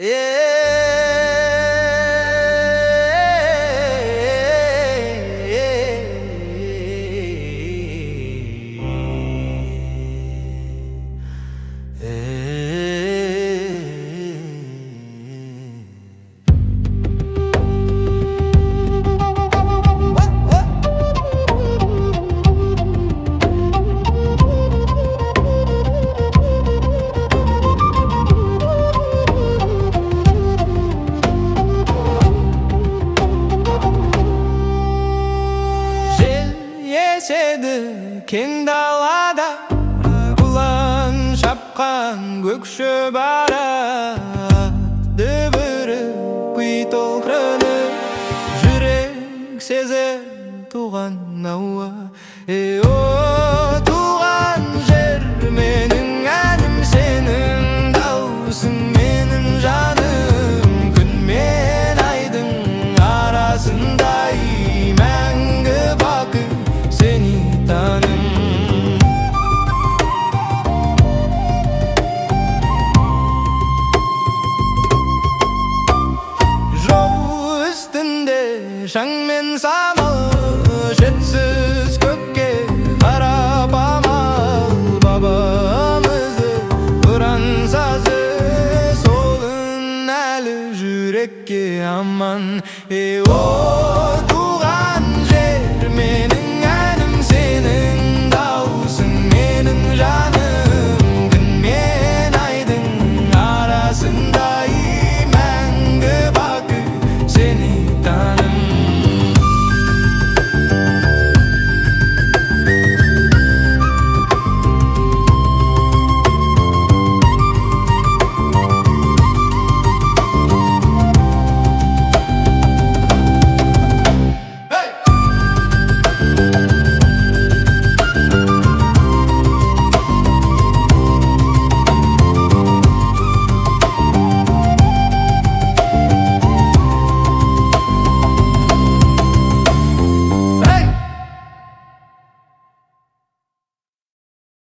Ешеді кең далада құлан шапқан көк шөп ара дүбірі күй толқыны жүрек сезер туған ауа. О туған жер, менің әнім сенің даусың, менің жаным күн мен айдың арасындай мәңгі бақыт сені таным. Жол үстінде шаң мен самал, жетсіз көкке қарап амал, бабамызды ұран сазы, сол үн әлі жүрекке аман. О туған жер, менің әнім сенің даусың, менің жаным күн мен айдың арасындай